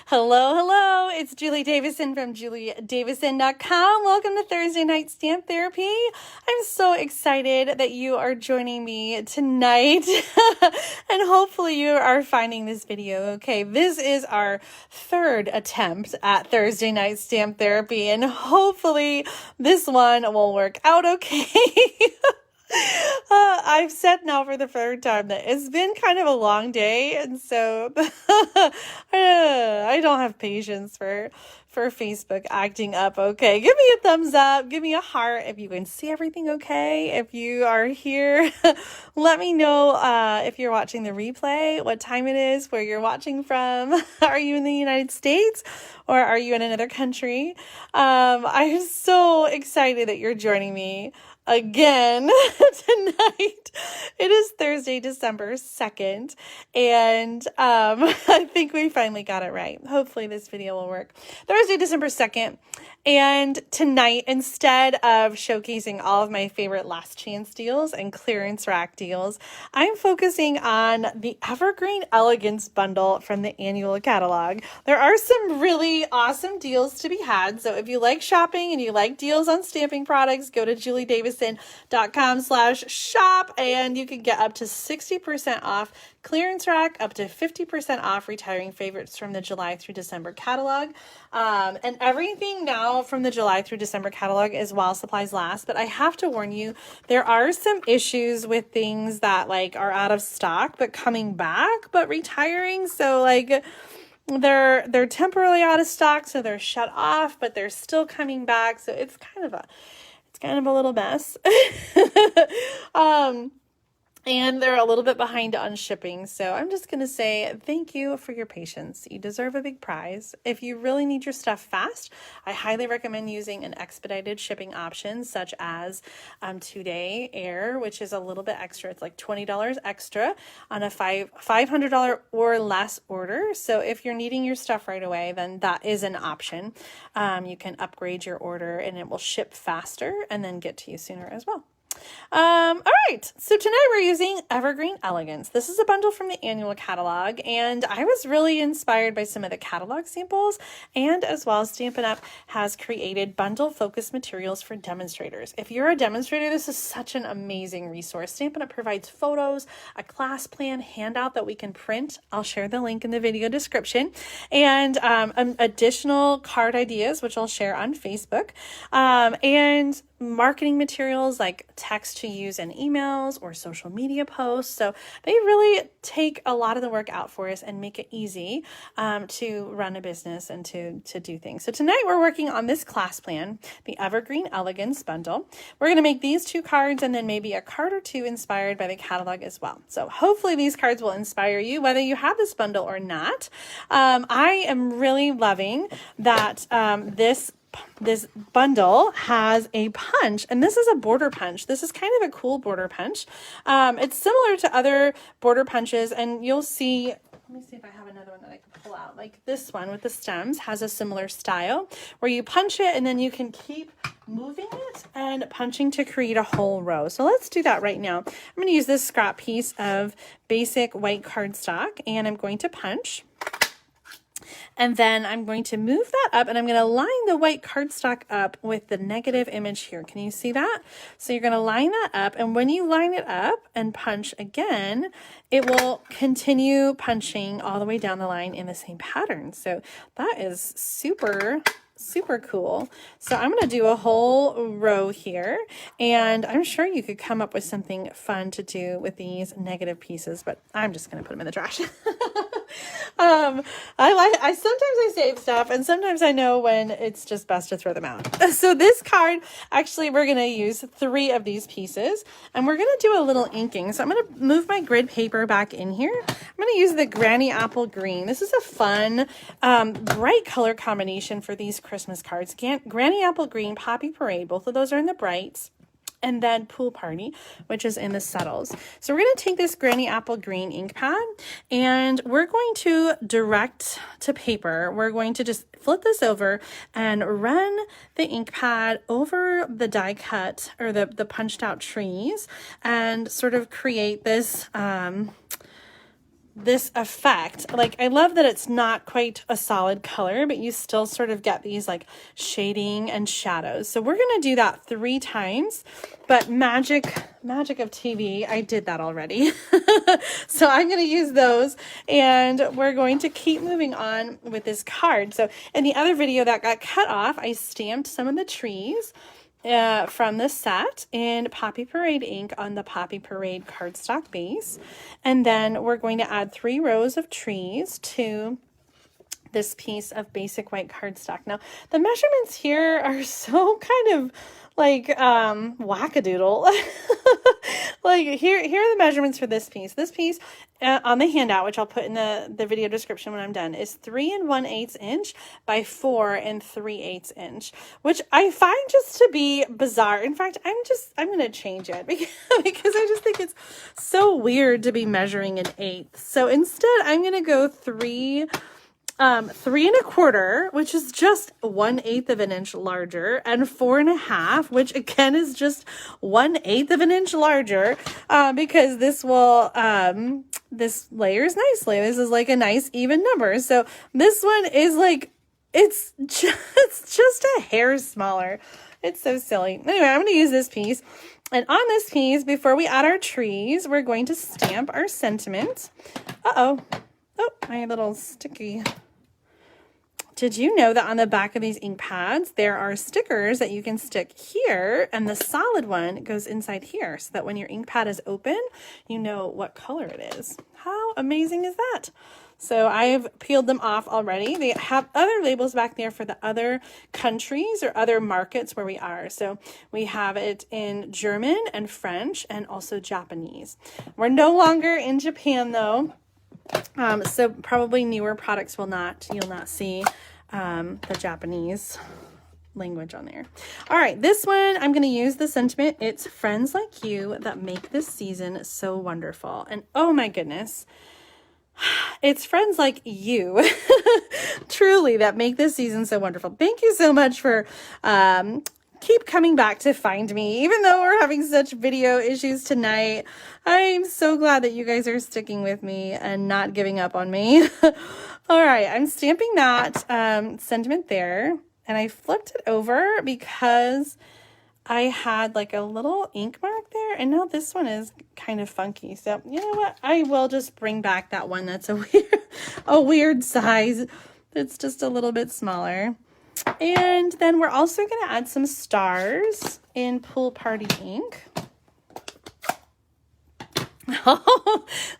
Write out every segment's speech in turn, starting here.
Hello, hello. It's Julie Davison from juliedavison.com. Welcome to Thursday Night Stamp Therapy. I'm so excited that you are joining me tonight and hopefully you are finding this video okay. This is our third attempt at Thursday Night Stamp Therapy and hopefully this one will work out okay. I've said now for the third time that it's been kind of a long day, and so I don't have patience for Facebook acting up. Okay, give me a thumbs up, give me a heart if you can see everything okay. If you are here, let me know if you're watching the replay, what time it is, where you're watching from. Are you in the United States or are you in another country? I'm so excited that you're joining me again tonight. It is Thursday, December 2nd, and I think we finally got it right. Hopefully this video will work. Thursday, December 2nd, and tonight, instead of showcasing all of my favorite last chance deals and clearance rack deals, I'm focusing on the Evergreen Elegance Bundle from the annual catalog. There are some really awesome deals to be had, so if you like shopping and you like deals on stamping products, go to juliedavison.com/shop and you can get up to 60% off clearance rack, up to 50% off retiring favorites from the July through December catalog. And everything now from the July through December catalog is while supplies last, but I have to warn you, there are some issues with things that like are out of stock, but coming back, but retiring. So like they're temporarily out of stock, so they're shut off, but they're still coming back. So it's kind of a little mess. And they're a little bit behind on shipping. So I'm just going to say thank you for your patience. You deserve a big prize. If you really need your stuff fast, I highly recommend using an expedited shipping option such as 2-day air, which is a little bit extra. It's like $20 extra on a $500 or less order. So if you're needing your stuff right away, then that is an option. You can upgrade your order and it will ship faster and then get to you sooner as well. All right, so tonight we're using Evergreen Elegance. This is a bundle from the annual catalog, and I was really inspired by some of the catalog samples, and as well as Stampin' Up has created bundle focused materials for demonstrators. If you're a demonstrator, this is such an amazing resource. Stampin' Up provides photos, a class plan, handout that we can print. I'll share the link in the video description, and additional card ideas, which I'll share on Facebook, and marketing materials like text to use in emails or social media posts. So they really take a lot of the work out for us and make it easy to run a business and to do things. So tonight we're working on this class plan, the Evergreen Elegance Bundle. We're going to make these 2 cards and then maybe a card or 2 inspired by the catalog as well. So hopefully these cards will inspire you whether you have this bundle or not. I am really loving that this bundle has a punch, and this is a border punch. This is kind of a cool border punch. It's similar to other border punches, and you'll see, let me see if I have another one that I can pull out. Like this one with the stems has a similar style where you punch it and then you can keep moving it and punching to create a whole row. So let's do that right now. I'm going to use this scrap piece of basic white cardstock and I'm going to punch. And then I'm going to move that up and I'm going to line the white cardstock up with the negative image here. Can you see that? So you're going to line that up, and when you line it up and punch again, it will continue punching all the way down the line in the same pattern. So that is super cool. So I'm going to do a whole row here, and I'm sure you could come up with something fun to do with these negative pieces, but I'm just going to put them in the trash. Sometimes I save stuff, and sometimes I know when it's just best to throw them out. So this card, actually, we're going to use 3 of these pieces, and we're going to do a little inking. So I'm going to move my grid paper back in here. I'm going to use the Granny Apple Green. This is a fun, bright color combination for these Christmas cards. Granny Apple Green, Poppy Parade, both of those are in the brights. And then Pool Party, which is in the subtles. So we're going to take this Granny Apple Green ink pad and we're going to direct to paper. We're going to just flip this over and run the ink pad over the die cut or the punched out trees and sort of create this this effect. Like, I love that it's not quite a solid color, but you still sort of get these like shading and shadows. So we're going to do that 3 times, but magic of TV, I did that already. So I'm going to use those, and we're going to keep moving on with this card. So in the other video that got cut off, I stamped some of the trees from the set in Poppy Parade ink on the Poppy Parade cardstock base. And then we're going to add 3 rows of trees to this piece of basic white cardstock. Now, the measurements here are so kind of like wackadoodle. Like here are the measurements for this piece. This piece on the handout, which I'll put in the video description when I'm done, is 3 1/8 inch by 4 3/8 inch, which I find just to be bizarre. In fact, I'm going to change it because I just think it's so weird to be measuring an eighth. So instead, I'm going to go 3 3¼ which is just 1/8 of an inch larger, and 4½, which again is just 1/8 of an inch larger, because this will, this layers nicely. This is like a nice even number. So this one is like, it's just a hair smaller. It's so silly. Anyway, I'm going to use this piece. And on this piece, before we add our trees, we're going to stamp our sentiment. Oh, my little sticky. Did you know that on the back of these ink pads, there are stickers that you can stick here, and the solid one goes inside here, so that when your ink pad is open, you know what color it is. How amazing is that? So I have peeled them off already. They have other labels back there for the other countries or other markets where we are. So we have it in German and French and also Japanese. We're no longer in Japan though. So probably newer products you'll not see the Japanese language on there. All right, this one, I'm going to use the sentiment. It's friends like you that make this season so wonderful. And oh my goodness, it's friends like you truly that make this season so wonderful. Thank you so much for keep coming back to find me, even though we're having such video issues tonight. I'm so glad that you guys are sticking with me and not giving up on me. All right, I'm stamping that sentiment there, and I flipped it over because I had like a little ink mark there, and now this one is kind of funky. So you know what? I will just bring back that one that's a weird size. It's just a little bit smaller. And then we're also going to add some stars in Pool Party ink.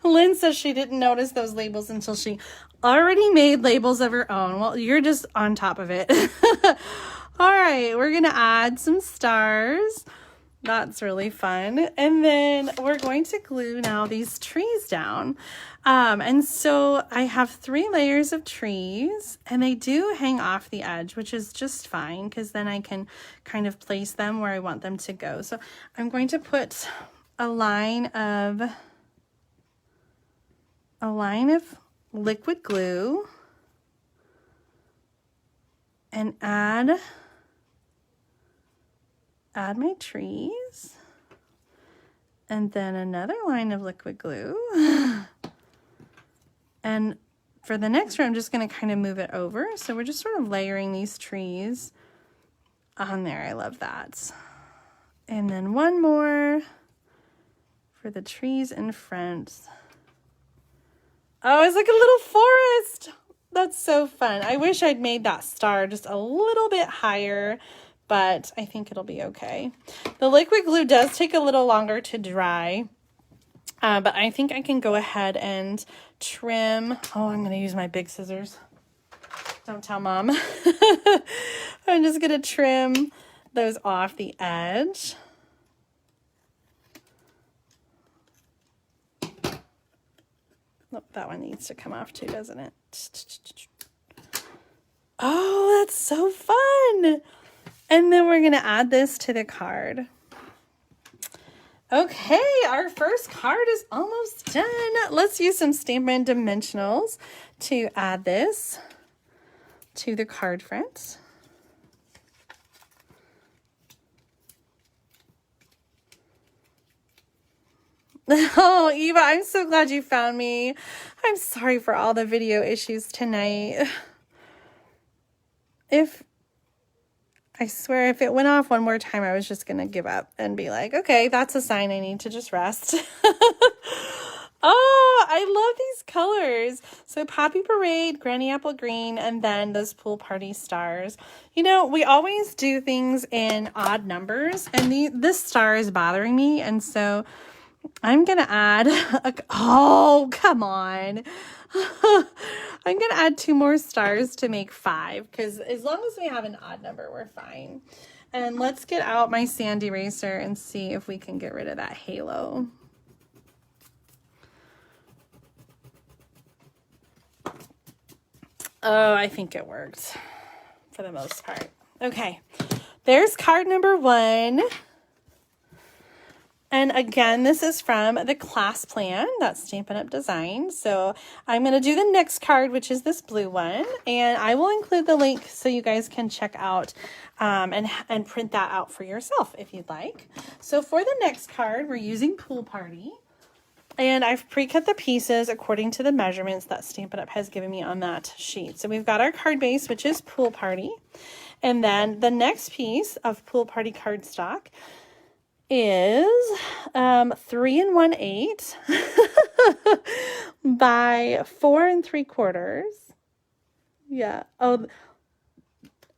Lynn says she didn't notice those labels until she already made labels of her own. Well, you're just on top of it. All right, we're going to add some stars. That's really fun. And then we're going to glue now these trees down. And so I have 3 layers of trees, and they do hang off the edge, which is just fine because then I can kind of place them where I want them to go. So I'm going to put a line of liquid glue and add my trees, and then another line of liquid glue. And for the next row, I'm just going to kind of move it over. So we're just sort of layering these trees on there. I love that. And then one more for the trees in front. Oh, it's like a little forest. That's so fun. I wish I'd made that star just a little bit higher, but I think it'll be okay. The liquid glue does take a little longer to dry, but I think I can go ahead and trim. Oh, I'm going to use my big scissors. Don't tell Mom. I'm just going to trim those off the edge. Oh, that one needs to come off too, doesn't it? Oh, that's so fun. And then we're going to add this to the card. Okay, our first card is almost done. Let's use some Stampin' Dimensionals to add this to the card front. Oh, Eva, I'm so glad you found me. I'm sorry for all the video issues tonight. I swear, if it went off one more time, I was just going to give up and be like, okay, that's a sign I need to just rest. Oh, I love these colors. So Poppy Parade, Granny Apple Green, and then those Pool Party stars. You know, we always do things in odd numbers, and this star is bothering me, and so I'm going to add, oh, come on. I'm going to add 2 more stars to make 5, because as long as we have an odd number, we're fine. And let's get out my sand eraser and see if we can get rid of that halo. Oh, I think it worked for the most part. Okay, there's card number 1. And again, this is from the class plan that's Stampin' Up Design. So I'm going to do the next card, which is this blue one. And I will include the link so you guys can check out and print that out for yourself if you'd like. So for the next card, we're using Pool Party. And I've pre-cut the pieces according to the measurements that Stampin' Up has given me on that sheet. So we've got our card base, which is Pool Party. And then the next piece of Pool Party cardstock is 3 1/8 by 4 3/4. Yeah. Oh,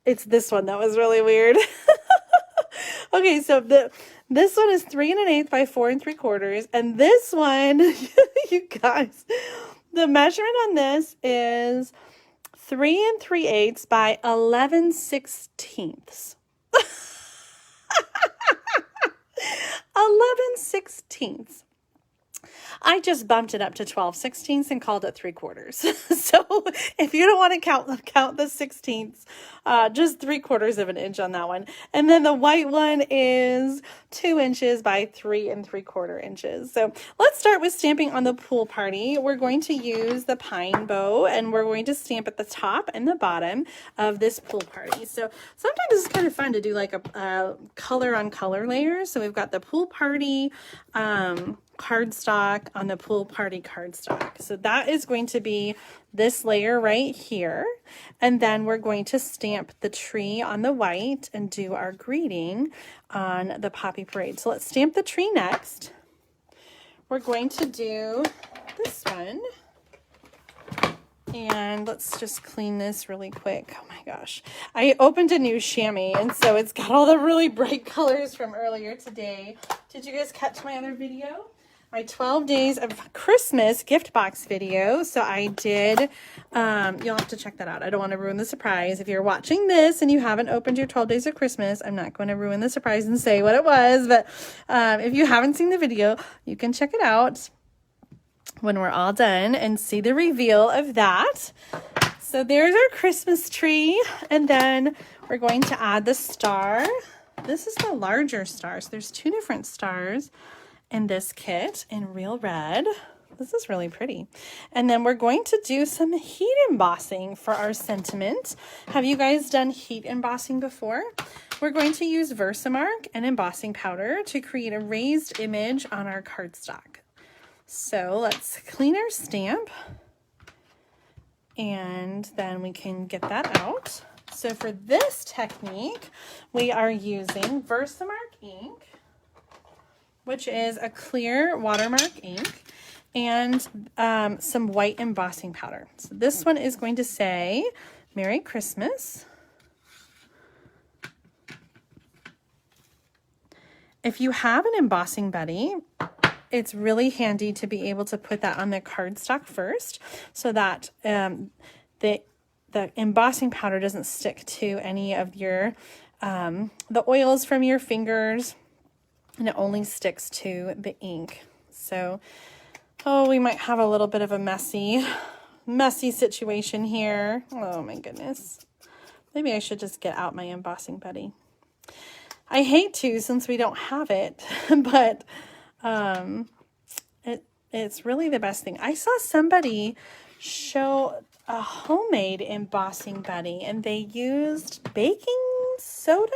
it's this one that was really weird. Okay, so this one is 3 1/8 by 4 3/4, and this one, you guys, the measurement on this is 3 3/8 by 11/16. 11/16. I just bumped it up to 12/16 and called it 3/4. So if you don't want to count the 16ths, just 3/4 of an inch on that one. And then the white one is 2 inches by 3 3/4 inches. So let's start with stamping on the Pool Party. We're going to use the pine bow, and we're going to stamp at the top and the bottom of this Pool Party. So sometimes it's kind of fun to do like a color on color layer. So we've got the Pool Party cardstock on the Pool Party cardstock. So that is going to be this layer right here. And then we're going to stamp the tree on the white and do our greeting on the Poppy Parade. So let's stamp the tree next. We're going to do this one. And let's just clean this really quick. Oh my gosh. I opened a new chamois, and so it's got all the really bright colors from earlier today. Did you guys catch my other video? My 12 days of Christmas gift box video. So I did, you'll have to check that out. I don't want to ruin the surprise. If you're watching this and you haven't opened your 12 days of Christmas, I'm not going to ruin the surprise and say what it was. But if you haven't seen the video, you can check it out when we're all done and see the reveal of that. So there's our Christmas tree. And then we're going to add the star. This is the larger star. So there's 2 different stars in this kit in real red. This is really pretty. And then we're going to do some heat embossing for our sentiment. Have you guys done heat embossing before? We're going to use Versamark and embossing powder to create a raised image on our cardstock. So let's clean our stamp, and then we can get that out. So for this technique, we are using Versamark ink, which is a clear watermark ink, and some white embossing powder. So this one is going to say, Merry Christmas. If you have an embossing buddy, it's really handy to be able to put that on the cardstock first, so that the embossing powder doesn't stick to any of your the oils from your fingers, and it only sticks to the ink. So, oh, we might have a little bit of a messy situation here. Oh my goodness. Maybe I should just get out my embossing buddy. I hate to, since we don't have it, but it's really the best thing. I saw somebody show a homemade embossing buddy, and they used baking soda.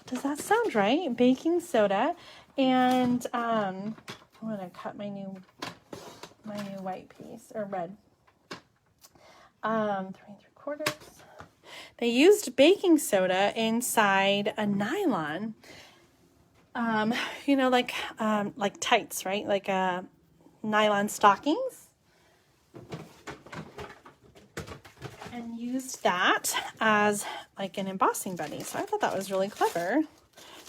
Does that sound right? Baking soda And I'm going to cut my new white piece, or red. 3 3/4. They used baking soda inside a nylon. You know, like tights, right? Like nylon stockings. And used that as like an embossing buddy. So I thought that was really clever.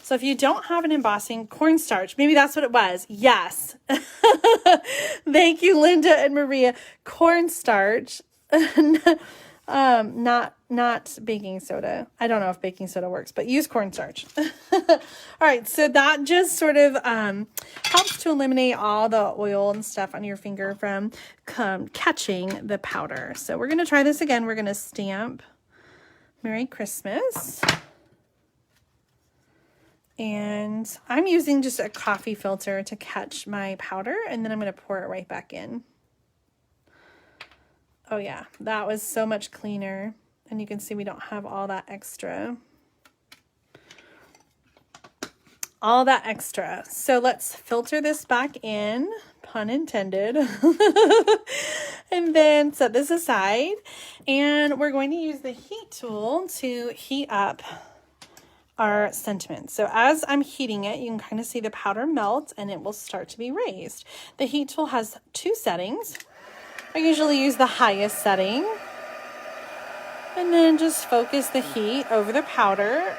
So if you don't have an embossing, cornstarch, maybe that's what it was. Yes. Thank you, Linda and Maria. Cornstarch, not baking soda. I don't know if baking soda works, but use cornstarch. All right, so that just sort of helps to eliminate all the oil and stuff on your finger from catching the powder. So we're going to try this again. We're going to stamp Merry Christmas. And I'm using just a coffee filter to catch my powder, and then I'm going to pour it right back in. Oh yeah, that was so much cleaner. And you can see we don't have all that extra. So let's filter this back in, pun intended. And then set this aside. And we're going to use the heat tool to heat up our sentiment. So as I'm heating it, you can kind of see the powder melt and it will start to be raised. The heat tool has 2 settings. I usually use the highest setting. And then just focus the heat over the powder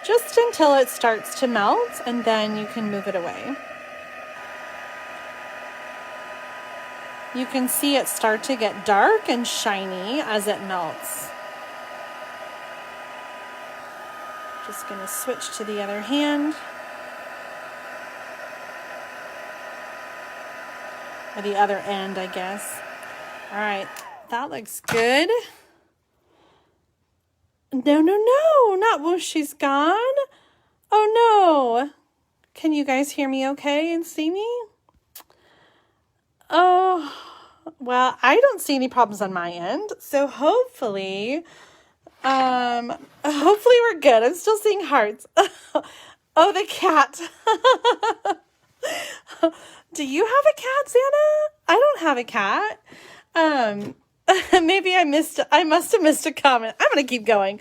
just until it starts to melt, and then you can move it away. You can see it start to get dark and shiny as it melts. Just going to switch to the other hand. Or the other end, I guess. All right, that looks good. No, not whoosh, she's gone. Oh no. Can you guys hear me okay and see me? Oh, well, I don't see any problems on my end. So hopefully we're good. I'm still seeing hearts. Oh, the cat. Do you have a cat, Santa? I don't have a cat. Maybe I must have missed a comment. I'm going to keep going.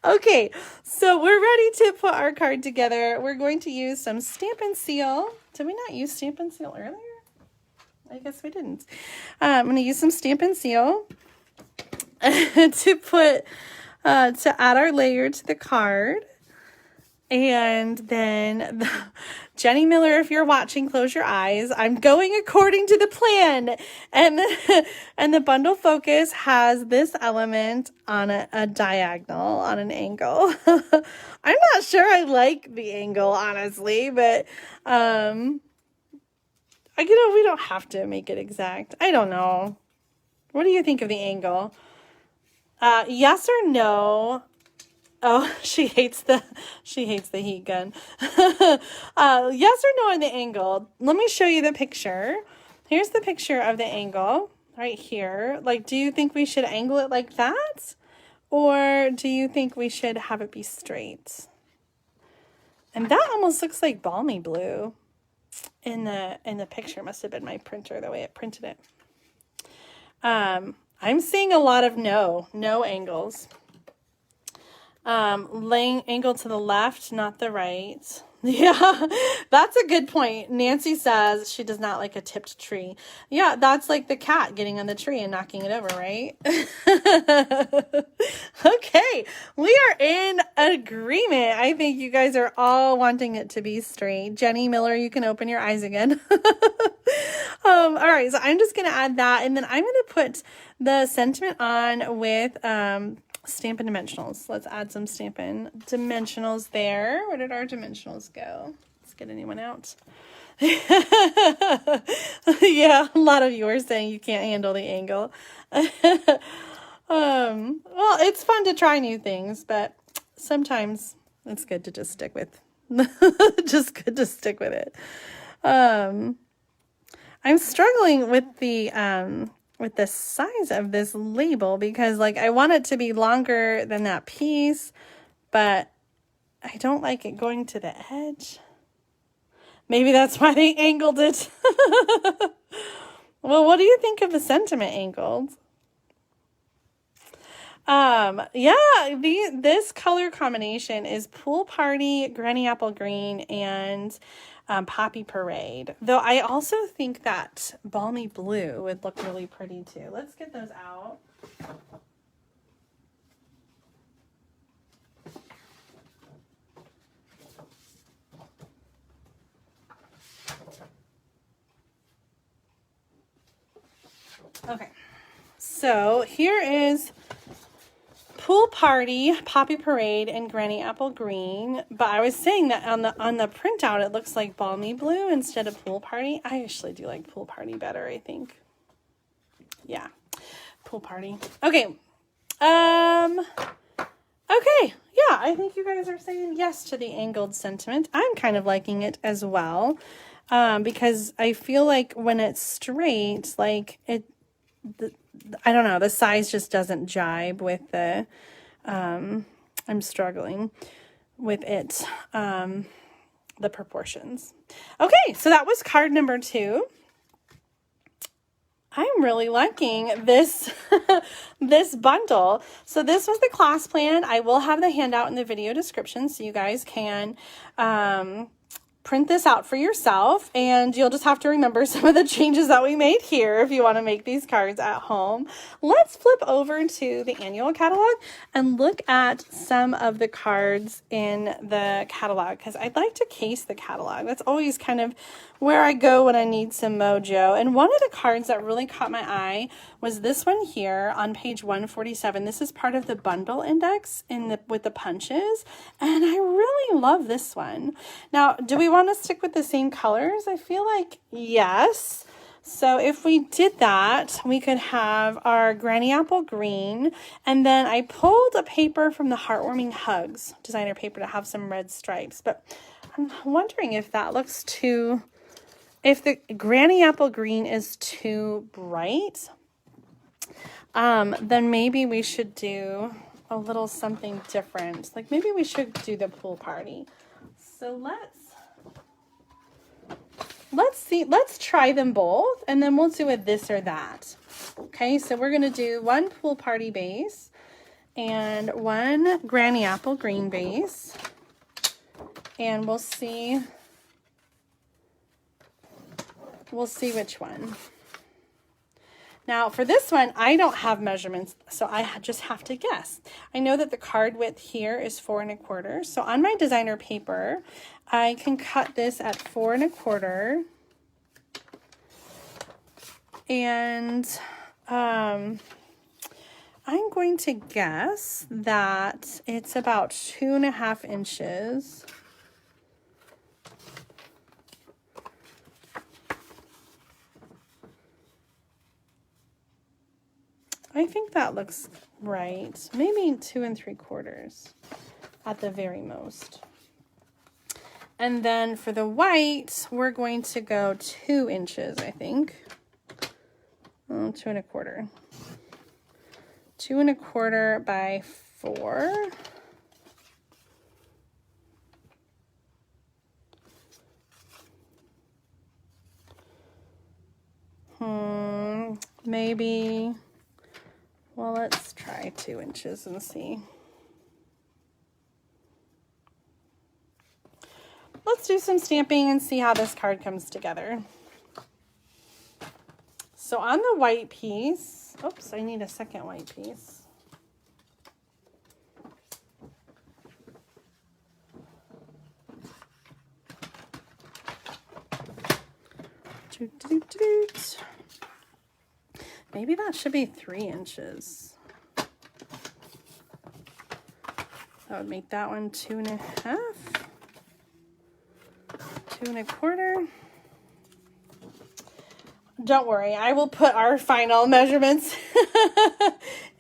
Okay, so we're ready to put our card together. We're going to use some Stampin' Seal. Did we not use Stampin' Seal earlier? I guess we didn't. I'm going to use some Stampin' Seal to add our layer to the card. And then Jenny Miller, if you're watching, close your eyes. I'm going according to the plan. And the bundle focus has this element on a diagonal, on an angle. I'm not sure I like the angle, honestly, but we don't have to make it exact. I don't know. What do you think of the angle? Yes or no? Oh, she hates the heat gun. Yes or no on the angle? Let me show you the picture. Here's the picture of the angle right here. Like, do you think we should angle it like that? Or do you think we should have it be straight? And that almost looks like balmy blue in the picture. Must have been my printer, the way it printed it. I'm seeing a lot of no angles. Laying angle to the left, not the right. Yeah, that's a good point. Nancy says she does not like a tipped tree. Yeah, that's like the cat getting on the tree and knocking it over, right? Okay, we are in agreement. I think you guys are all wanting it to be straight. Jenny Miller, you can open your eyes again. All right, so I'm just going to add that, and then I'm going to put the sentiment on with Stampin' Dimensionals. Let's add some Stampin' Dimensionals there. Where did our dimensionals go? Let's get a new one out. Yeah, a lot of you are saying you can't handle the angle. Well, it's fun to try new things, but sometimes it's good to just stick with it. I'm struggling with the size of this label because, like, I want it to be longer than that piece, but I don't like it going to the edge. Maybe that's why they angled it. Well, what do you think of the sentiment angled? Yeah, this color combination is Pool Party, Granny Apple Green, and Poppy Parade. Though I also think that Balmy Blue would look really pretty too. Let's get those out. Okay, so here is Pool Party, Poppy Parade, and Granny Apple Green. But I was saying that on the printout it looks like Balmy Blue instead of Pool Party. I actually do like Pool Party better, I think. Yeah, Pool Party. Okay. Okay. Yeah, I think you guys are saying yes to the angled sentiment. I'm kind of liking it as well. Because I feel like when it's straight, like I don't know, the size just doesn't jibe with the, I'm struggling with it, the proportions. Okay, so that was card number 2. I'm really liking this, this bundle. So this was the class plan. I will have the handout in the video description so you guys can, print this out for yourself, and you'll just have to remember some of the changes that we made here if you want to make these cards at home. Let's flip over to the annual catalog and look at some of the cards in the catalog, because I'd like to case the catalog. That's always kind of where I go when I need some mojo. And one of the cards that really caught my eye was this one here on page 147. This is part of the bundle index with the punches, and I really love this one. Now, do we want to stick with the same colors? I feel like yes. So if we did that, we could have our Granny Apple Green, and then I pulled a paper from the Heartwarming Hugs designer paper to have some red stripes, but I'm wondering if that looks too, if the Granny Apple Green is too bright, then maybe we should do a little something different. Like maybe we should do the Pool Party. So let's see, let's try them both, and then we'll do a this or that. Okay, so we're going to do one Pool Party base and one Granny Apple Green base, and we'll see which one. Now for this one, I don't have measurements, so I just have to guess. I know that the card width here is 4 1/4. So on my designer paper, I can cut this at 4 1/4. And I'm going to guess that it's about 2.5 inches. I think that looks right. Maybe 2 3/4 at the very most. And then for the white, we're going to go 2 inches, I think. 2 1/4. 2 1/4 by 4. Maybe. Well, let's try 2 inches and see. Let's do some stamping and see how this card comes together. So on the white piece, oops, I need a second white piece. Maybe that should be 3 inches. That would make that one 2 1/2. 2 1/4. Don't worry, I will put our final measurements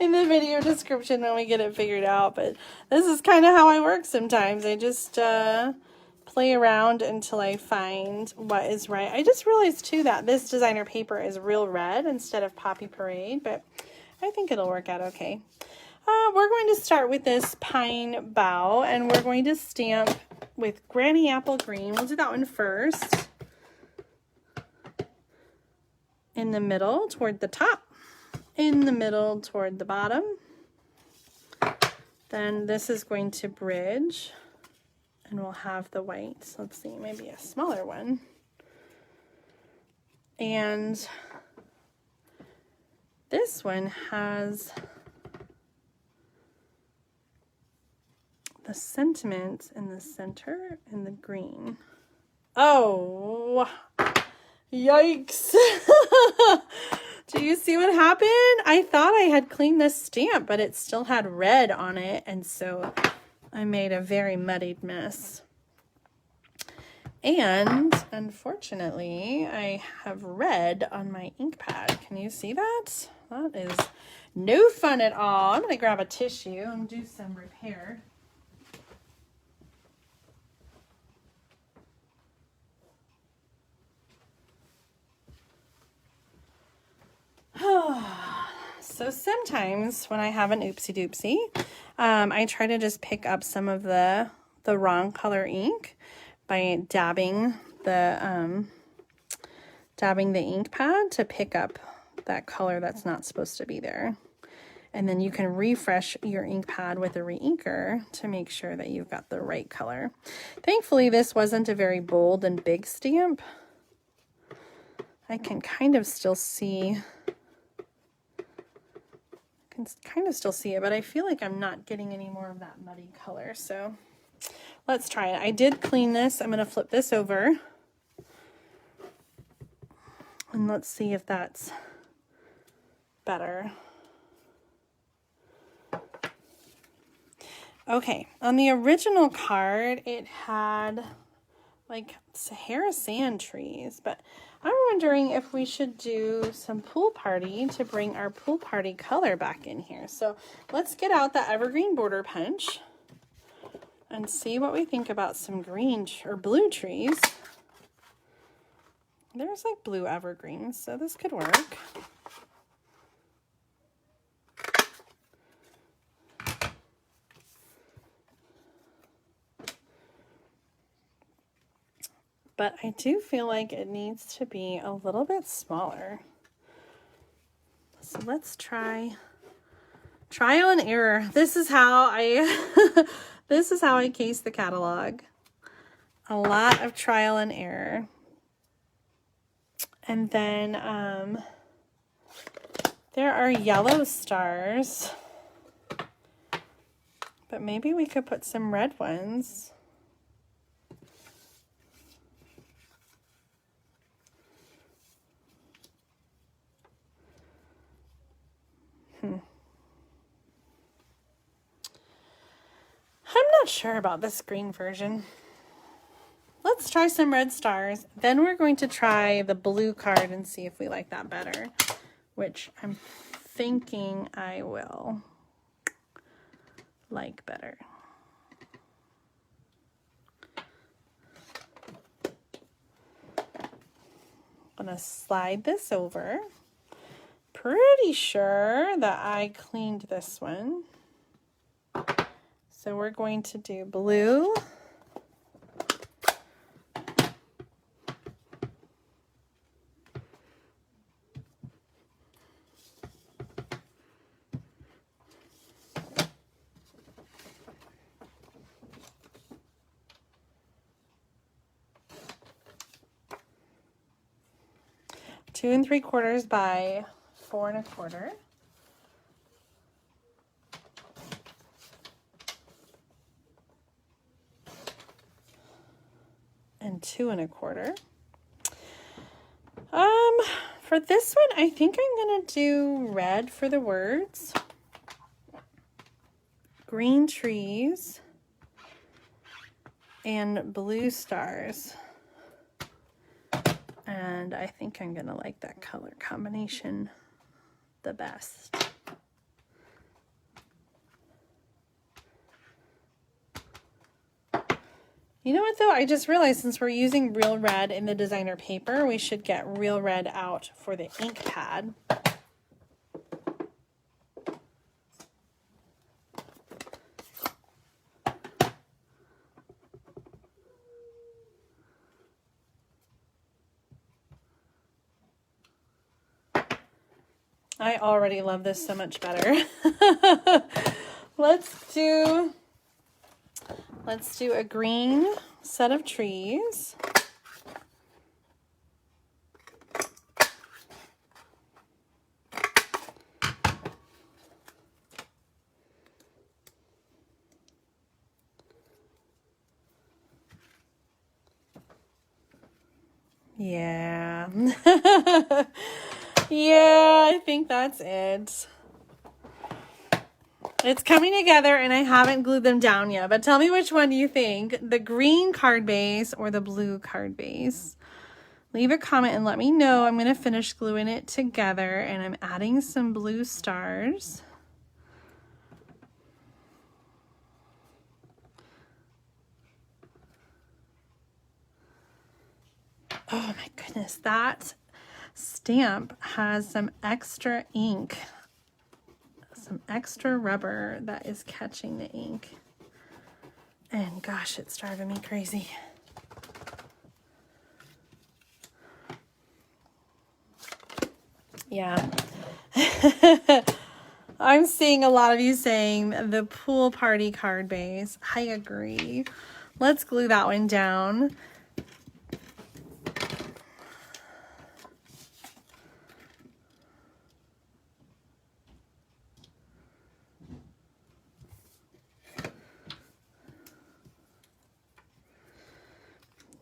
in the video description when we get it figured out. But this is kind of how I work sometimes. I just play around until I find what is right. I just realized too that this designer paper is real red instead of Poppy Parade, but I think it'll work out okay. We're going to start with this pine bough, and we're going to stamp with Granny Apple Green. We'll do that one first. In the middle toward the top, in the middle toward the bottom. Then this is going to bridge, and we'll have the white. So let's see, maybe a smaller one. And this one has the sentiment in the center and the green. Oh, yikes. Do you see what happened? I thought I had cleaned this stamp, but it still had red on it, and so I made a very muddied mess. And unfortunately, I have red on my ink pad. Can you see that? That is no fun at all. I'm going to grab a tissue and do some repair. So sometimes when I have an oopsie doopsie, I try to just pick up some of the wrong color ink by dabbing the ink pad to pick up that color that's not supposed to be there. And then you can refresh your ink pad with a re-inker to make sure that you've got the right color. Thankfully, this wasn't a very bold and big stamp. I can kind of still see it, but I feel like I'm not getting any more of that muddy color. So let's try it. I did clean this. I'm going to flip this over. And let's see if that's better. Okay, on the original card, it had like Sahara sand trees, but I'm wondering if we should do some pool party to bring our pool party color back in here. So let's get out the Evergreen border punch and see what we think about some green or blue trees. There's like blue evergreens, so this could work. But I do feel like it needs to be a little bit smaller. So let's try trial and error. This is how I this is how I case the catalog. A lot of trial and error. And then there are yellow stars. But maybe we could put some red ones. I'm not sure about this green version. Let's try some red stars. Then we're going to try the blue card and see if we like that better, which I'm thinking I will like better. I'm going to slide this over. Pretty sure that I cleaned this one. So we're going to do blue. Two and 3/4 by 4 1/4. And 2 1/4. For this one, I think I'm gonna do red for the words, green trees, and blue stars. And I think I'm gonna like that color combination the best. You know what though, I just realized since we're using real red in the designer paper, we should get real red out for the ink pad. I already love this so much better. Let's do a green set of trees. Yeah. Yeah, I think that's it. It's coming together and I haven't glued them down yet, but tell me which one do you think? The green card base or the blue card base? Leave a comment and let me know. I'm going to finish gluing it together and I'm adding some blue stars. Oh my goodness, that stamp has some extra ink, some extra rubber that is catching the ink. And gosh, it's driving me crazy. Yeah. I'm seeing a lot of you saying the pool party card base. I agree. Let's glue that one down.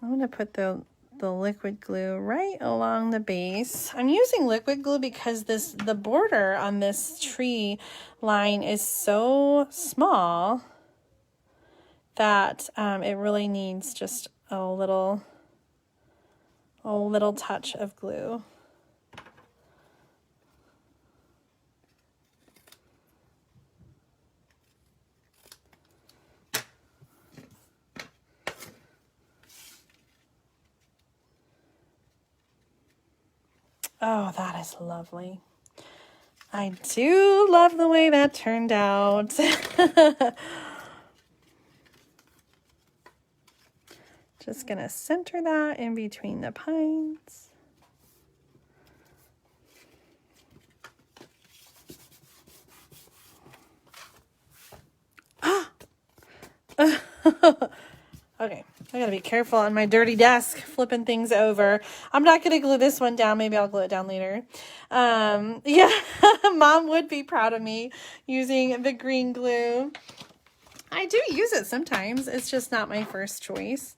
I'm going to put the liquid glue right along the base. I'm using liquid glue because the border on this tree line is so small that it really needs just a little touch of glue. Oh, that is lovely. I do love the way that turned out. Just gonna center that in between the pines. Okay, I gotta be careful on my dirty desk, flipping things over. I'm not gonna glue this one down. Maybe I'll glue it down later. Yeah, Mom would be proud of me using the green glue. I do use it sometimes. It's just not my first choice.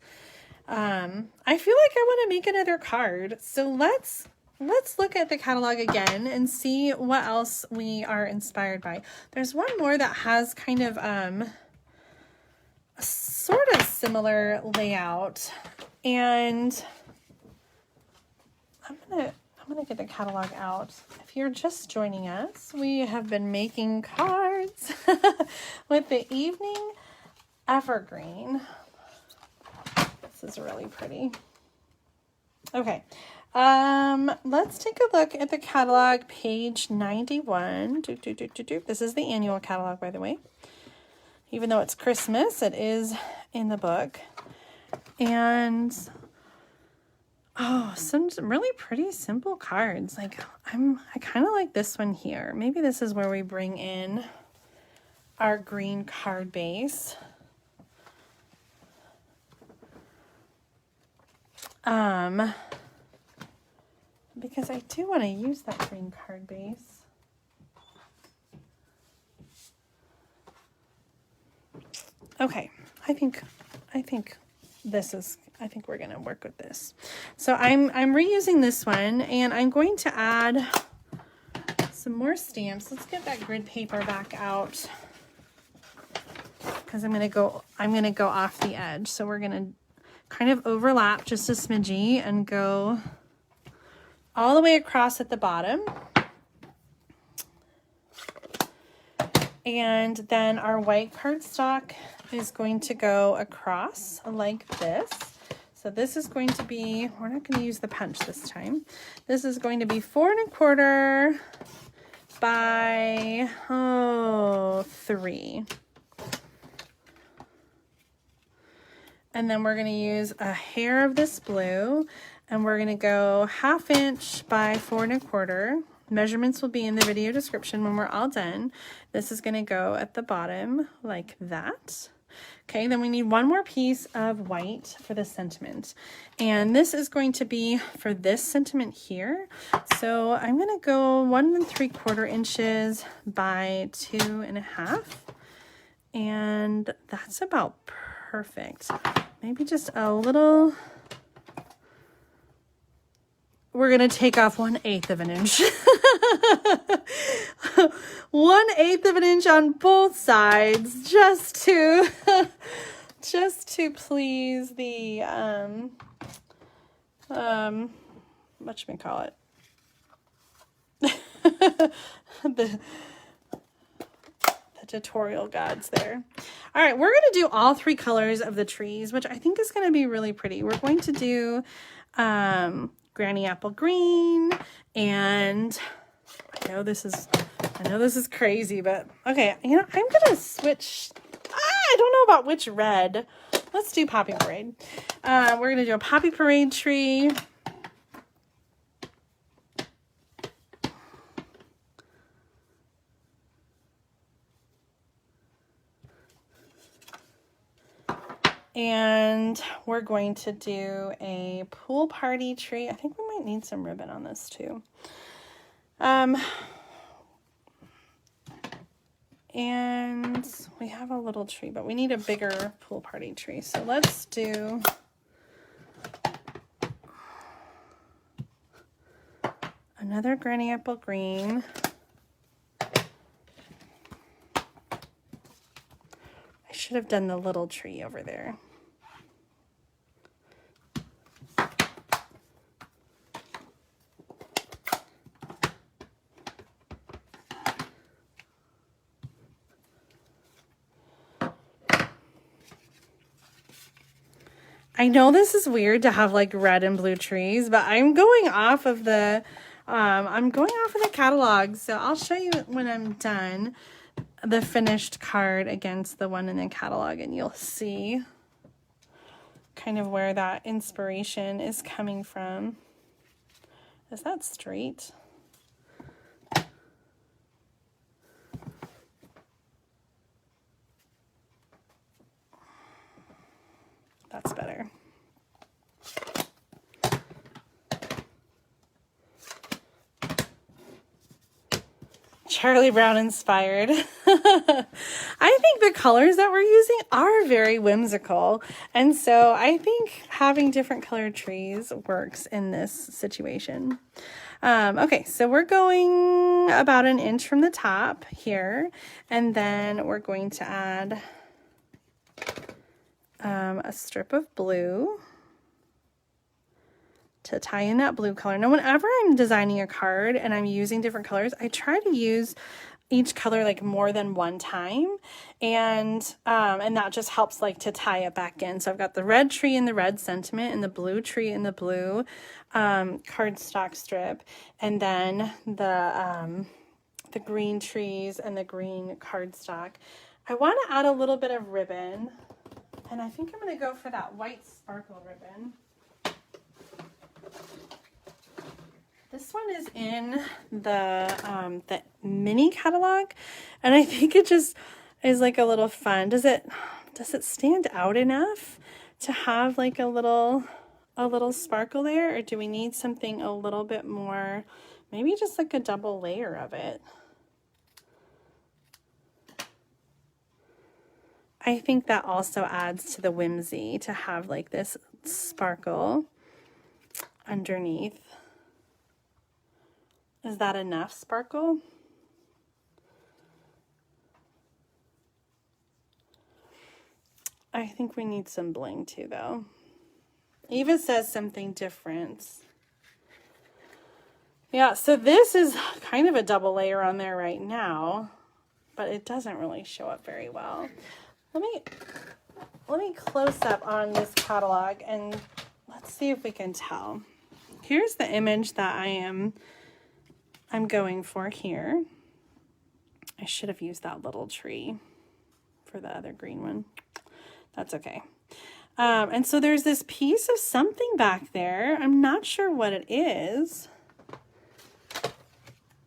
I feel like I want to make another card. So let's look at the catalog again and see what else we are inspired by. There's one more that has kind of a sort of similar layout, and I'm gonna get the catalog out. If you're just joining us, we have been making cards with the Evening Evergreen. This is really pretty. Okay, let's take a look at the catalog, page 91. This is the annual catalog, by the way. Even though it's Christmas, it is in the book. And oh, some really pretty simple cards. Like I kind of like this one here. Maybe this is where we bring in our green card base. Because I do want to use that green card base. Okay, I think we're gonna work with this. So I'm reusing this one, and I'm going to add some more stamps. Let's get that grid paper back out, because I'm gonna go off the edge. So we're gonna kind of overlap just a smidgy and go all the way across at the bottom. And then our white cardstock is going to go across like this. So this is going to be, we're not going to use the punch this time. This is going to be 4 1/4 by 3. And then we're going to use a hair of this blue, and we're going to go 1/2 inch by 4 1/4. Measurements will be in the video description when we're all done. This is going to go at the bottom like that. Okay, then we need one more piece of white for the sentiment. And this is going to be for this sentiment here. So I'm going to go 1 3/4 inches by 2.5. And that's about perfect. Maybe just a little. We're going to take off 1/8 of an inch. 1/8 of an inch on both sides, just to please the whatchamacallit. the tutorial gods there. All right, we're going to do all 3 colors of the trees, which I think is going to be really pretty. We're going to do Granny Apple Green, and I know this is crazy, but okay, you know, I'm gonna switch. I don't know about which red. Let's do Poppy Parade. We're gonna do a Poppy Parade tree. And we're going to do a pool party tree. I think we might need some ribbon on this too. And we have a little tree, but we need a bigger pool party tree. So let's do another Granny Apple Green. I should have done the little tree over there. I know this is weird to have like red and blue trees, but I'm going off of the catalog. So I'll show you when I'm done the finished card against the one in the catalog, and you'll see kind of where that inspiration is coming from. Is that straight? That's better. Charlie Brown inspired. I think the colors that we're using are very whimsical. And so I think having different colored trees works in this situation. Okay, so we're going about 1 inch from the top here. And then we're going to add a strip of blue to tie in that blue color. Now, whenever I'm designing a card and I'm using different colors, I try to use each color like more than one time, and that just helps like to tie it back in. So I've got the red tree in the red sentiment, and the blue tree in the blue cardstock strip, and then the green trees and the green cardstock. I want to add a little bit of ribbon. And I think I'm going to go for that white sparkle ribbon. This one is in the mini catalog, and I think it just is like a little fun. Does it stand out enough to have like a little sparkle there, or do we need something a little bit more, maybe just like a double layer of it? I think that also adds to the whimsy to have like this sparkle underneath. Is that enough sparkle? I think we need some bling too, though. Eva says something different. Yeah, so this is kind of a double layer on there right now, but it doesn't really show up very well. Let me close up on this catalog and let's see if we can tell. Here's the image that I'm going for here. I should have used that little tree for the other green one. That's okay. And so there's this piece of something back there. I'm not sure what it is.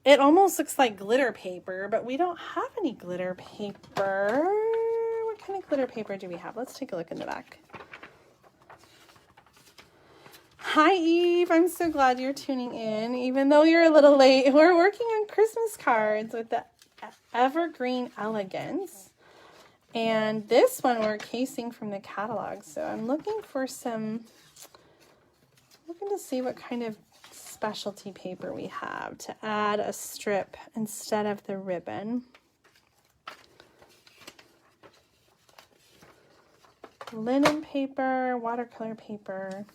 It almost looks like glitter paper, but we don't have any glitter paper. What kind of glitter paper do we have? Let's take a look in the back. Hi, Eve. I'm so glad you're tuning in, even though you're a little late. We're working on Christmas cards with the Evergreen Elegance. And this one we're casing from the catalog. So I'm looking for looking to see what kind of specialty paper we have to add a strip instead of the ribbon. Linen paper, watercolor paper,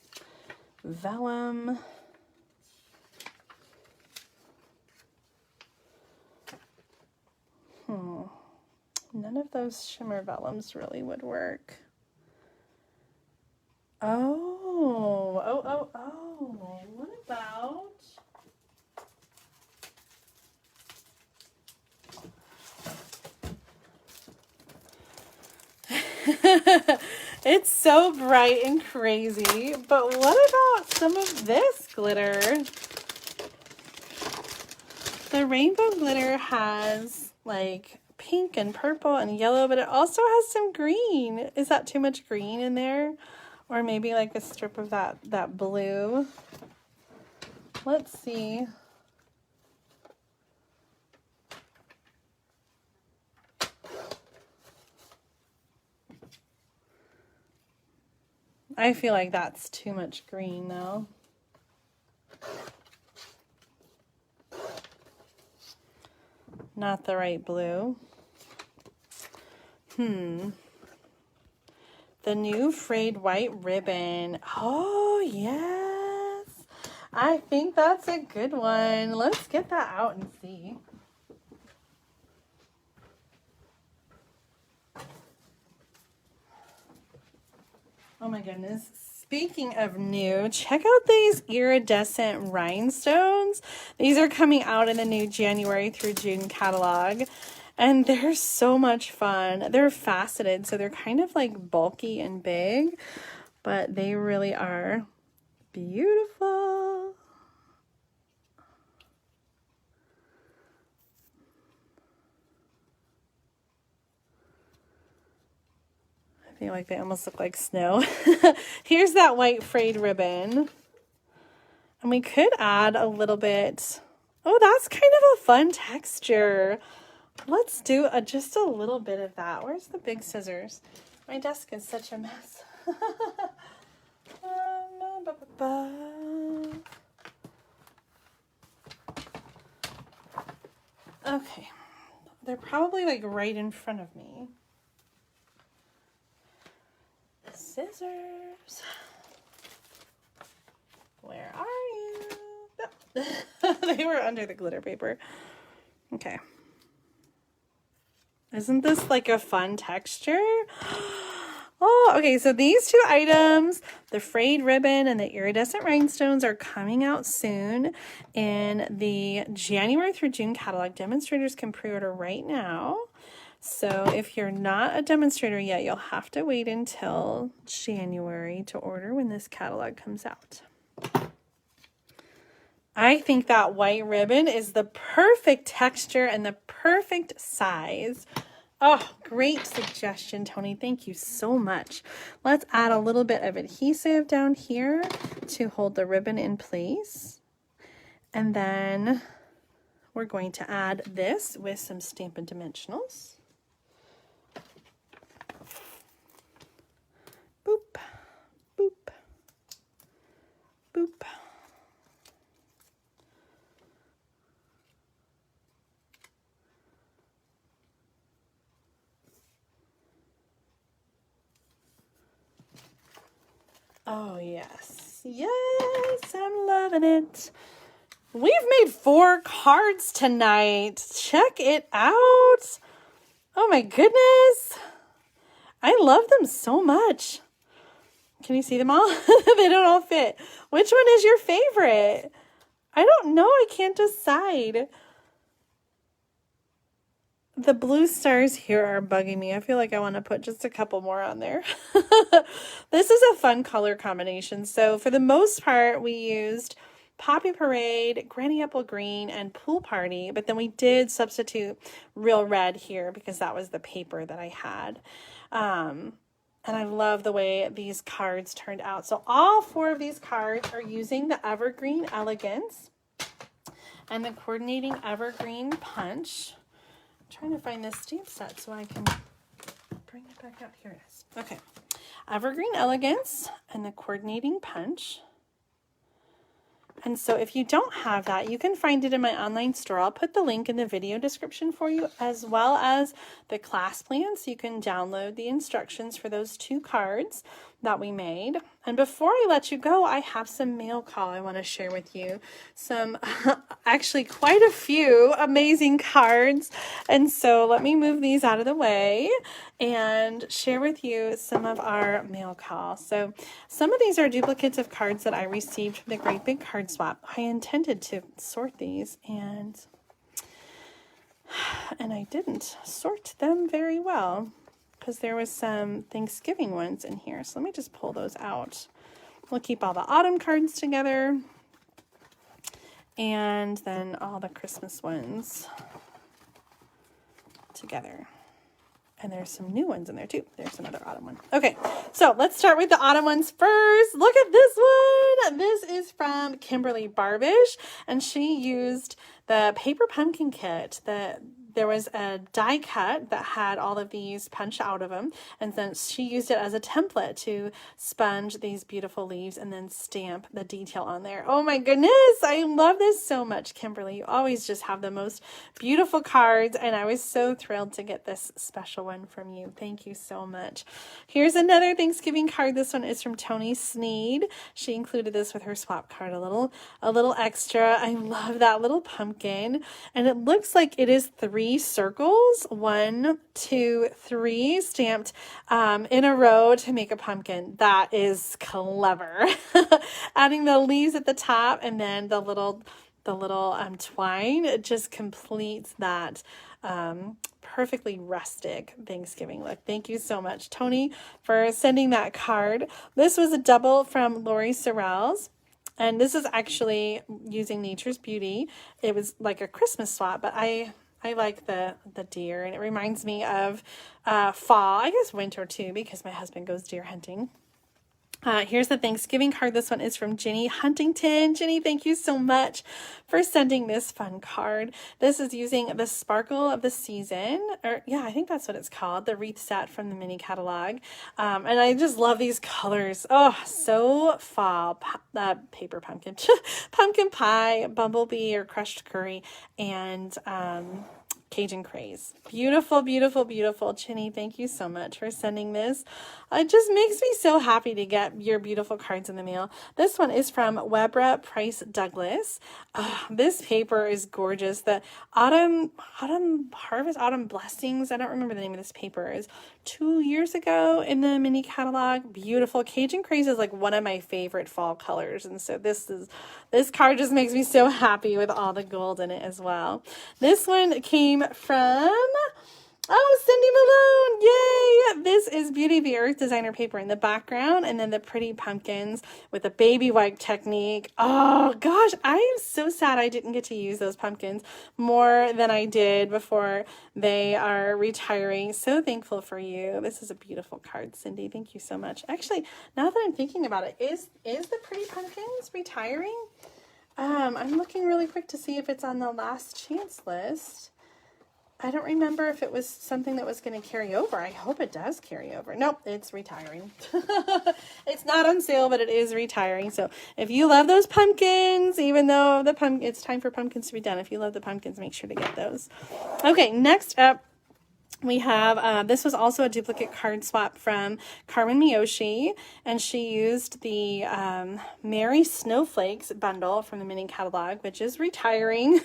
vellum. None of those shimmer vellums really would work. Oh. What about... It's so bright and crazy, but what about some of this glitter? The rainbow glitter has like pink and purple and yellow, but it also has some green. Is that too much green in there? Or maybe like a strip of that blue. Let's see. I feel like that's too much green though. Not the right blue. The new frayed white ribbon. Oh, yes. I think that's a good one. Let's get that out and see. Oh my goodness. Speaking of new, check out these iridescent rhinestones. These are coming out in the new January through June catalog. And they're so much fun. They're faceted, so they're kind of like bulky and big, but they really are beautiful. I feel like they almost look like snow. Here's that white frayed ribbon. And we could add a little bit. Oh, that's kind of a fun texture. Let's do just a little bit of that. Where's the big scissors? My desk is such a mess. Okay. They're probably like right in front of me. Scissors. Where are you? Oh. They were under the glitter paper. Okay. Isn't this like a fun texture? Oh, okay. So these two items, the frayed ribbon and the iridescent rhinestones, are coming out soon in the January through June catalog. Demonstrators can pre-order right now. So if you're not a demonstrator yet, you'll have to wait until January to order when this catalog comes out. I think that white ribbon is the perfect texture and the perfect size. Oh, great suggestion, Tony. Thank you so much. Let's add a little bit of adhesive down here to hold the ribbon in place. And then we're going to add this with some Stampin' Dimensionals. Boop, boop, boop. Oh, yes. Yes, I'm loving it. We've made 4 cards tonight. Check it out. Oh, my goodness. I love them so much. Can you see them all? They don't all fit. Which one is your favorite? I don't know. I can't decide. The blue stars here are bugging me. I feel like I want to put just a couple more on there. This is a fun color combination. So for the most part, we used Poppy Parade, Granny Apple Green, and Pool Party. But then we did substitute Real Red here because that was the paper that I had. And I love the way these cards turned out. So all 4 of these cards are using the Evergreen Elegance and the coordinating Evergreen Punch. I'm trying to find this stamp set so I can bring it back out. Here it is. Okay. Evergreen Elegance and the coordinating punch. And so if you don't have that, you can find it in my online store. I'll put the link in the video description for you, as well as the class plan, so you can download the instructions for those 2 cards that we made. And before I let you go, I have some mail call I want to share with you. Some, actually quite a few amazing cards. And so let me move these out of the way and share with you some of our mail call. So some of these are duplicates of cards that I received from the Great Big Card Swap. I intended to sort these and I didn't sort them very well, because there was some Thanksgiving ones in here. So let me just pull those out. We'll keep all the autumn cards together and then all the Christmas ones together. And there's some new ones in there too. There's another autumn one. Okay, so let's start with the autumn ones first. Look at this one. This is from Kimberly Barbish, and she used the paper pumpkin kit. There was a die cut that had all of these punched out of them, and then she used it as a template to sponge these beautiful leaves and then stamp the detail on there. Oh my goodness, I love this so much, Kimberly. You always just have the most beautiful cards, and I was so thrilled to get this special one from you. Thank you so much. Here's another Thanksgiving card. This one is from Tony Sneed. She included this with her swap card, a little extra. I love that little pumpkin, and it looks like it is 3 circles, 1, 2, 3, stamped in a row to make a pumpkin. That is clever. Adding the leaves at the top and then the little twine, it just completes that perfectly rustic Thanksgiving look. Thank you so much, Tony, for sending that card. This was a double from Lori Sorrells. And this is actually using Nature's Beauty. It was like a Christmas swap, but I like the deer, and it reminds me of fall, I guess winter too, because my husband goes deer hunting. Here's the Thanksgiving card. This one is from Ginny Huntington. Ginny, thank you so much for sending this fun card. This is using the Sparkle of the Season, or yeah, I think that's what it's called, the wreath set from the mini catalog. And I just love these colors. Oh, so fall. Paper pumpkin, pumpkin pie, bumblebee or crushed curry, and Cajun Craze. Beautiful, beautiful, beautiful. Chinny, thank you so much for sending this. It just makes me so happy to get your beautiful cards in the mail. This one is from Webra Price Douglas. This paper is gorgeous. The Autumn Harvest, Autumn Blessings, I don't remember the name of this paper, is 2 years ago in the mini catalog. Beautiful. Cajun Craze is like one of my favorite fall colors, and so this card just makes me so happy with all the gold in it as well. This one came from Cindy Malone. Yay! This is Beauty of the Earth designer paper in the background, and then the pretty pumpkins with the baby wipe technique. Oh gosh, I am so sad I didn't get to use those pumpkins more than I did before they are retiring. So thankful for you. This is a beautiful card, Cindy. Thank you so much. Actually, now that I'm thinking about it, is the pretty pumpkins retiring? I'm looking really quick to see if it's on the last chance list. I don't remember if it was something that was going to carry over. I hope it does carry over. Nope, it's retiring. It's not on sale, but it is retiring. So if you love those pumpkins, even though it's time for pumpkins to be done, if you love the pumpkins, make sure to get those. Okay, next up, we have, this was also a duplicate card swap from Carmen Miyoshi, and she used the Merry Snowflakes bundle from the mini catalog, which is retiring.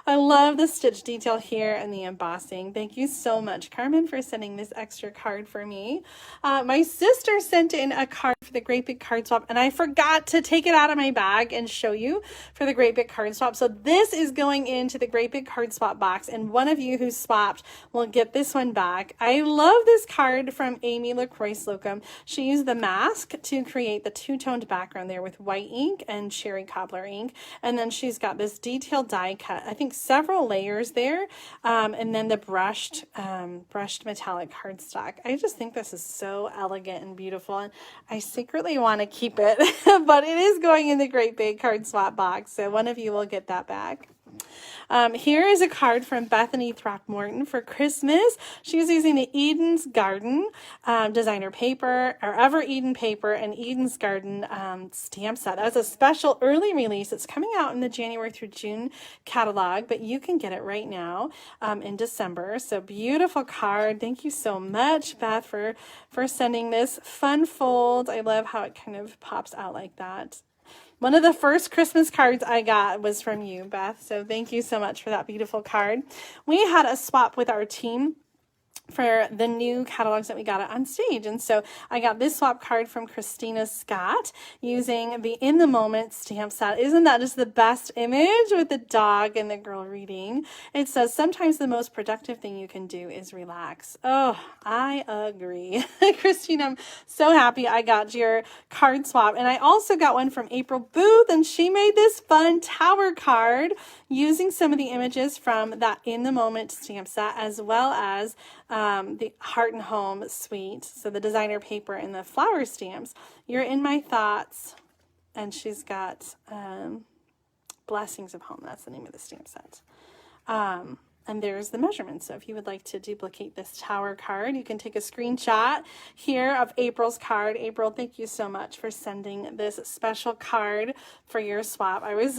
I love the stitch detail here and the embossing. Thank you so much, Carmen, for sending this extra card for me. My sister sent in a card for the Great Big Card Swap, and I forgot to take it out of my bag and show you for the Great Big Card Swap. So this is going into the Great Big Card Swap box, and one of you who swapped will get this this one back. I love this card from Amy LaCroix Slocum. She used the mask to create the two-toned background there with white ink and cherry cobbler ink. And then she's got this detailed die cut, I think several layers there. And then the brushed metallic cardstock. I just think this is so elegant and beautiful. And I secretly want to keep it, but it is going in the Great Big Card Swap box. So one of you will get that back. Here is a card from Bethany Throckmorton for Christmas. She was using the Eden's Garden designer paper, or Ever Eden paper, and Eden's Garden stamp set. That was a special early release. It's coming out in the January through June catalog, but you can get it right now in December. So beautiful card. Thank you so much, Beth, for sending this fun fold. I love how it kind of pops out like that. One of the first Christmas cards I got was from you, Beth. So thank you so much for that beautiful card. We had a swap with our team for the new catalogs that we got on stage. And so I got this swap card from Christina Scott using the In the Moment stamp set. Isn't that just the best image with the dog and the girl reading? It says, sometimes the most productive thing you can do is relax. Oh, I agree. Christina, I'm so happy I got your card swap. And I also got one from April Booth, and she made this fun tower card using some of the images from that In the Moment stamp set, as well as the Heart and Home suite. So the designer paper and the flower stamps. You're in my thoughts. And she's got Blessings of Home. That's the name of the stamp set. And there's the measurements. So if you would like to duplicate this tower card, you can take a screenshot here of April's card. April, thank you so much for sending this special card for your swap. I was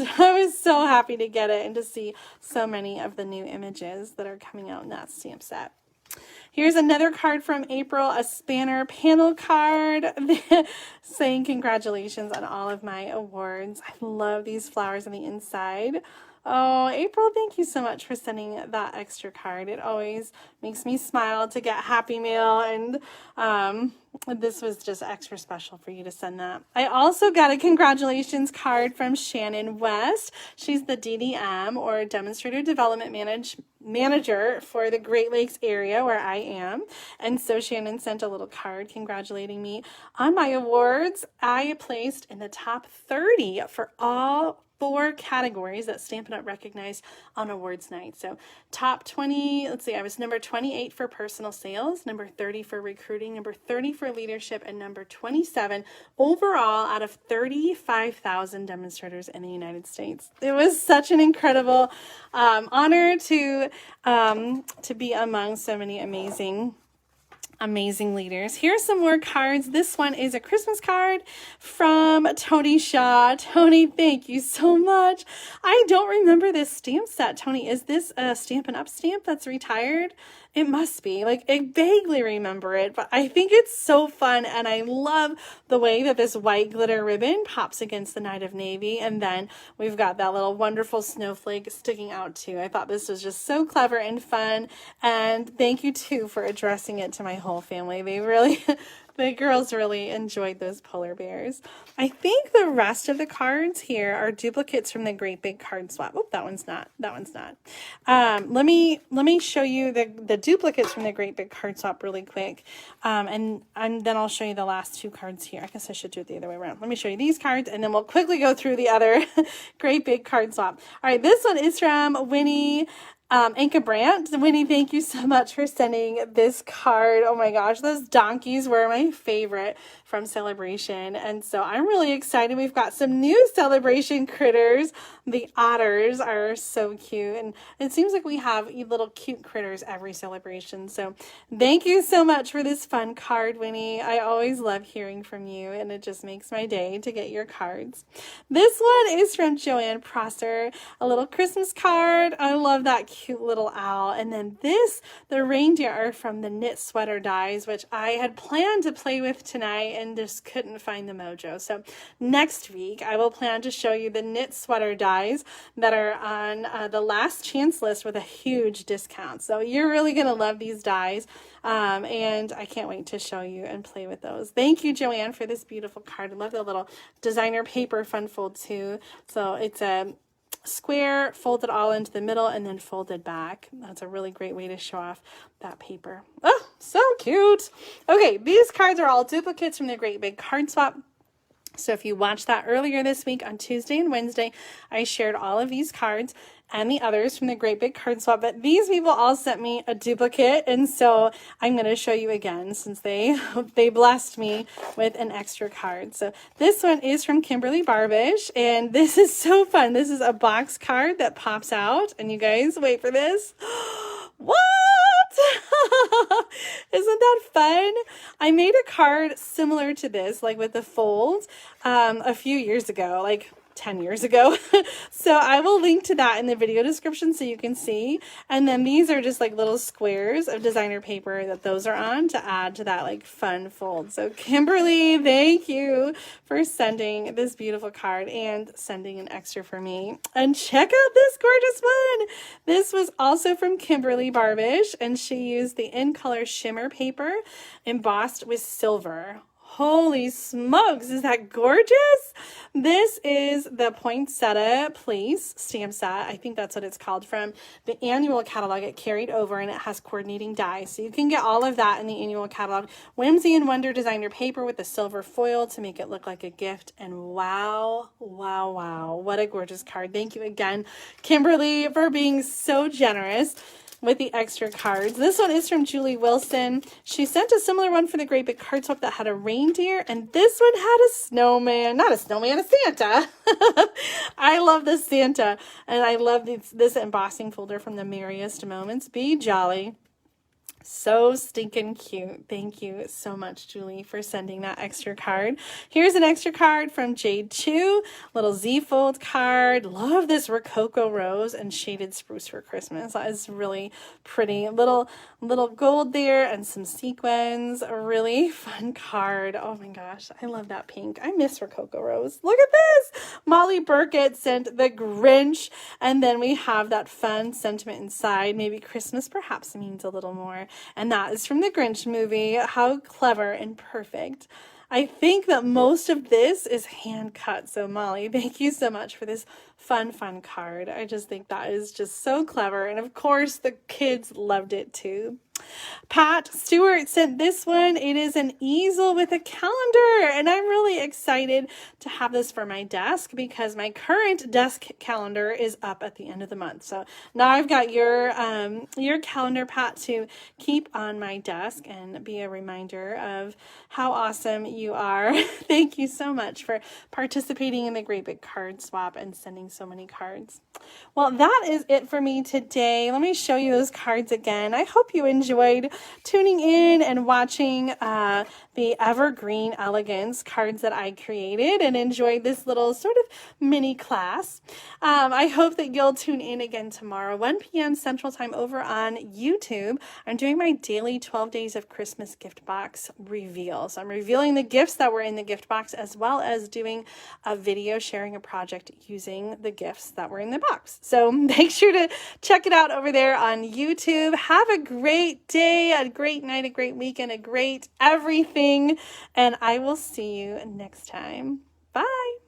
so happy to get it and to see so many of the new images that are coming out in that stamp set. Here's another card from April, a Spanner panel card saying congratulations on all of my awards. I love these flowers on the inside. Oh, April, thank you so much for sending that extra card. It always makes me smile to get Happy Mail, and this was just extra special for you to send that. I also got a congratulations card from Shannon West. She's the DDM, or Demonstrator Development Manager for the Great Lakes area where I am. And so Shannon sent a little card congratulating me on my awards. I placed in the top 30 for all 4 categories that Stampin' Up! Recognized on awards night. So top 20, let's see, I was number 28 for personal sales, number 30 for recruiting, number 30 for leadership, and number 27 overall out of 35,000 demonstrators in the United States. It was such an incredible honor to be among so many amazing leaders. Here's some more cards. This one is a Christmas card from Tony Shaw. Tony, thank you so much. I don't remember this stamp set. Tony, is this a Stampin' Up! Stamp that's retired? It must be. Like, I vaguely remember it, but I think it's so fun, and I love the way that this white glitter ribbon pops against the Night of Navy, and then we've got that little wonderful snowflake sticking out too. I thought this was just so clever and fun, and thank you too for addressing it to my whole family. They really, the girls really enjoyed those polar bears. I think the rest of the cards here are duplicates from the Great Big Card Swap. Oh, that one's not. That one's not. Let me show you the duplicates from the Great Big Card Swap really quick, and then I'll show you the last 2 cards here. I guess I should do it the other way around. Let me show you these cards, and then we'll quickly go through the other Great Big Card Swap. All right, this one is from Winnie Brandt. Winnie, thank you so much for sending this card. Oh my gosh, those donkeys were my favorite from Celebration. And so I'm really excited. We've got some new Celebration critters. The otters are so cute. And it seems like we have little cute critters every celebration. So thank you so much for this fun card, Winnie. I always love hearing from you, and it just makes my day to get your cards. This one is from Joanne Prosser, a little Christmas card. I love that cute little owl. And then the reindeer are from the knit sweater dies, which I had planned to play with tonight and just couldn't find the mojo. So next week I will plan to show you the knit sweater dies that are on the last chance list with a huge discount. So you're really going to love these dies. And I can't wait to show you and play with those. Thank you, Joanne, for this beautiful card. I love the little designer paper fun fold too. So it's a square, folded all into the middle, and then folded back. That's a really great way to show off that paper. Oh, so cute. Okay, these cards are all duplicates from the Great Big Card Swap. So if you watched that earlier this week on Tuesday and Wednesday, I shared all of these cards and the others from the Great Big Card Swap, but these people all sent me a duplicate, and so I'm going to show you again since they blessed me with an extra card. So this one is from Kimberly Barbish, and this is so fun. This is a box card that pops out, and you guys, wait for this. What? Isn't that fun? I made a card similar to this, like with the folds, a few years ago, like 10 years ago. So I will link to that in the video description so you can see. And then these are just like little squares of designer paper that those are on to add to that like fun fold. So Kimberly, thank you for sending this beautiful card and sending an extra for me. And check out this gorgeous one. This was also from Kimberly Barbish, and she used the In Color shimmer paper embossed with silver. Holy smokes, is that gorgeous? This is the Poinsettia Place stamp set. I think that's what it's called, from the annual catalog. It carried over, and it has coordinating dies. So you can get all of that in the annual catalog. Whimsy and Wonder designer paper with the silver foil to make it look like a gift. And wow, wow, wow. What a gorgeous card. Thank you again, Kimberly, for being so generous with the extra cards. This one is from Julie Wilson. She sent a similar one for the Great Big Card Swap that had a reindeer, and this one had a snowman. Not a snowman, a Santa. I love this Santa, and I love this embossing folder from the Merriest Moments. Be jolly. So stinking cute. Thank you so much, Julie, for sending that extra card. Here's an extra card from Jade Chu, little Z fold card. Love this Rococo Rose and Shaded Spruce for Christmas. That is really pretty. Little gold there and some sequins. A really fun card. Oh my gosh, I love that pink. I miss Rococo Rose. Look at this. Molly Burkett sent the Grinch, and then we have that fun sentiment inside. Maybe Christmas perhaps means a little more. And that is from the Grinch movie. How clever and perfect. I think that most of this is hand cut. So Molly, thank you so much for this fun card. I just think that is just so clever. And of course, the kids loved it too. Pat Stewart sent this one. It is an easel with a calendar, and I'm really excited to have this for my desk because my current desk calendar is up at the end of the month. So now I've got your calendar, Pat, to keep on my desk and be a reminder of how awesome you are. Thank you so much for participating in the Great Big Card Swap and sending so many cards. Well, that is it for me today. Let me show you those cards again. I hope you enjoyed tuning in and watching the Evergreen Elegance cards that I created and enjoyed this little sort of mini class. I hope that you'll tune in again tomorrow, 1 p.m. Central Time over on YouTube. I'm doing my daily 12 Days of Christmas gift box reveal. So I'm revealing the gifts that were in the gift box as well as doing a video sharing a project using the gifts that were in the box. So make sure to check it out over there on YouTube. Have a great day, a great night, a great weekend, a great everything, and I will see you next time. Bye.